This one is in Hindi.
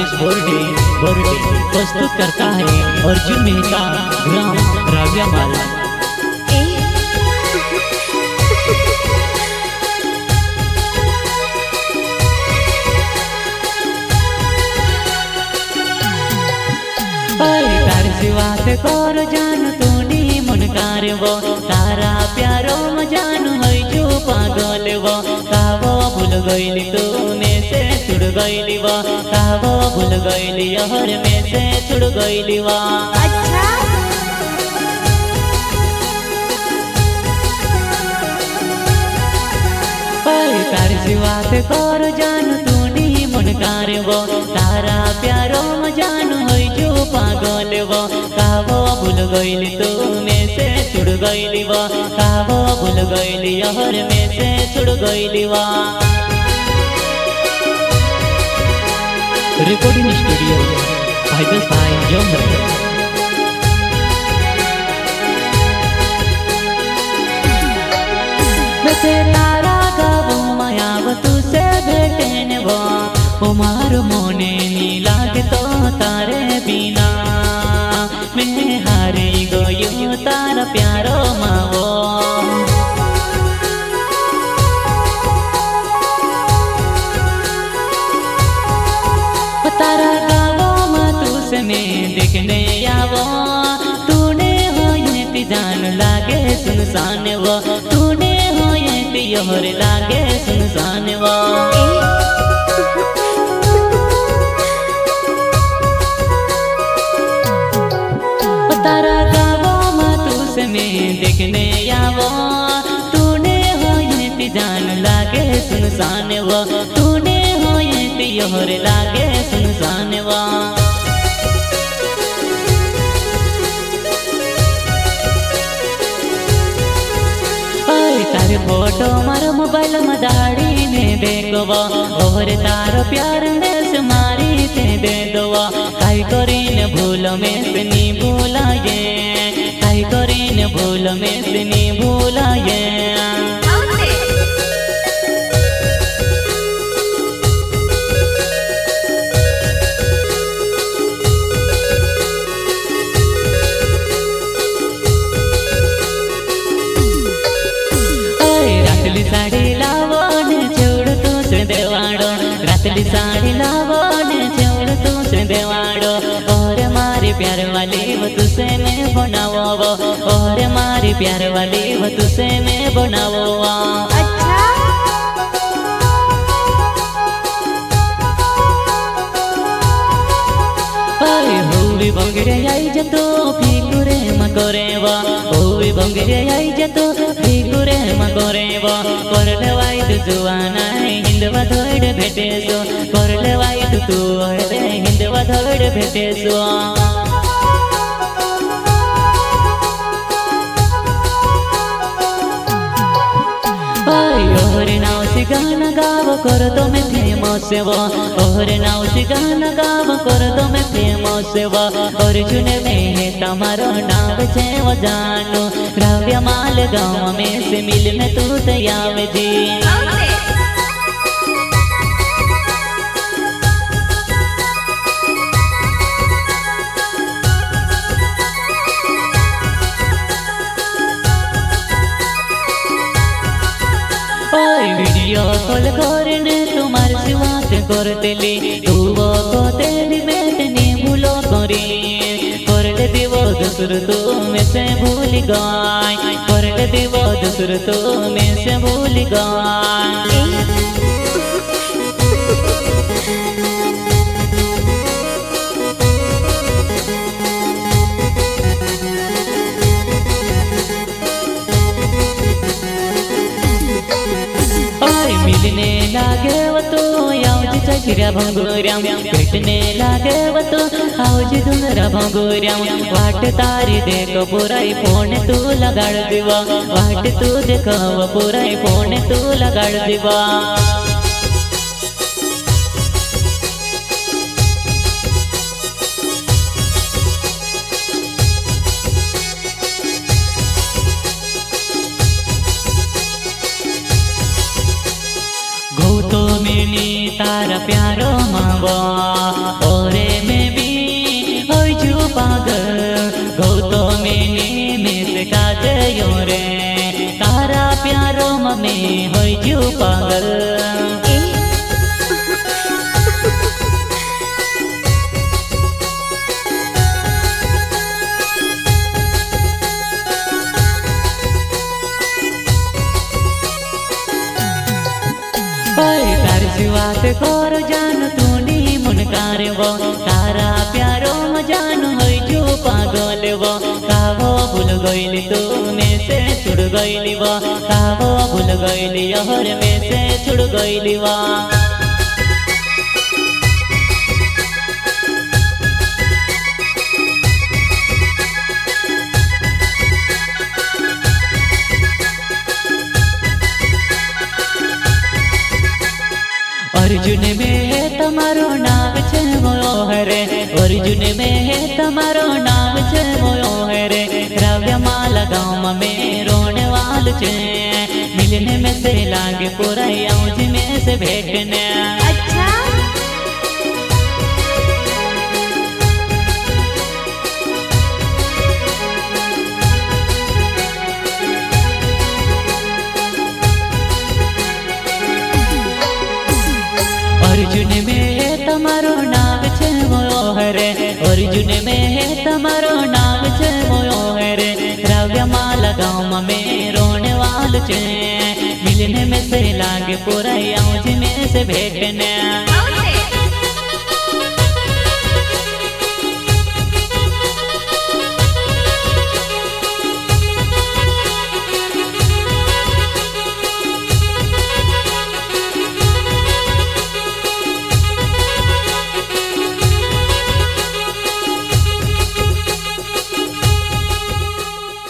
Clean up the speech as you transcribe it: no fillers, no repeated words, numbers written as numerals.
राजेश बोर्डे प्रस्तुत करता है अर्जुन मेहता ग्राम राव्यामाल। तार सिवात कर जान तूनी मन कारवो तारा प्यारो मजान है जो पागल वो तावो भूल गईली तू में से छुड़ गईली वो तावो भूल गईली हर में से छुड़ गईली वो। अच्छा तार सिवात कर जान तूनी मन कारवो तारा प्यारो मजान है जो पागल वो कावो भूल गईली तू में से छुड़ गईली वो कावो भूल गईली हर में से छुड़ गईली वो। रिकॉर्डिंग स्टूडियो फाइबर्स बाय जोमर। वैसे तारा गावो मायाव तुसे भेटेन वो उमार मोने नी लागे तो तारे बिना मैं हारे गयो तारा प्यारो मावो। तारा गावो मा तुसे में देखने आवो तूने हो ये जान लागे सुनसान वो तूने हो ये योर लागे सुनसान वो। तारा गावो मा तुसे में देखने आवो तूने हो ये जान लागे सुनसान वो तूने हो ये योर लागे सुनसान वो। तारे फोटो मारो मोबाइल में दाढ़ी ने देखो और तारो प्यार में से मारी ते दे दो काई करीन भूल में से नी भूलाए काई करीन भूल में से नी भूलाए। रातली साड़ी लावो ने चौड़ तू से देवाड़ो रातली साड़ी लावो ने चौड़ तू से देवाड़ो और मारी प्यार वाली वो तुसे में बनावो और मारी प्यार वाली वो तुसे में बनावो। अच्छा हुई बंगरे आई जतो फिकुरे मकोरे वो हुई बंगरे आई जतो फिकुरे मकोरे वो करले वाइट जुआना हिंदवा धोड़ भेटे सो करले वाइट तू हरे हिंदवा धोड़ भेटे सो। ओहरे नाव से गाना गावो कर दो मैं फेमस वो ओहरे नाव से गाना गावो कर दो मैं फेमस वो अर्जुन मेहता मारो नाव छे वो जानो राव्यामाल गाँव में से मिल में तू तयाव जी। वीडियो कॉल करने तुम्हारे से बात करते ले तू वो को तेरी बैठने भूलो करी कर ले देवो दूसर तो में से भूल गई कर ले देवो दूसर तो में से भूल गई। मिलने लागे वो तो आउज चकिरा भंगुरम भेटने लागे वो तो आउज दुनरा भंगुरम वाट तारी देखो पुराई फोन तू लगाड़ दीवा वाट तू देखो पुराई फोन तू लगाड़ दीवा। तारा प्यारो मावो ओ में होई जो पागल ए तार सिवात कर जान तूनी मुनकार वो तारा प्यारो मजान होई जो पागल वो काहो भूल गइली तू में से छुड़ गइली वो काहो भूल गइली यहर में से छुड़ गइली वो अर्जुन में है तमारो नाम छे मोयो हरे अर्जुन में है तमारो नाम छे मोयो हरे द्रव्य माला गाँव में रोने वाल छे मिलने में से लागे पूरा आउज में से भेटने अच्छा अर्जुन में है तमारो नाम छे मोयो हरे अर्जुन में है तमारो नाम छे मोयो हरे द्रव्य माला गाँव में रोने वाल छे मिलने में से लागे पूरा आउज में से भेटने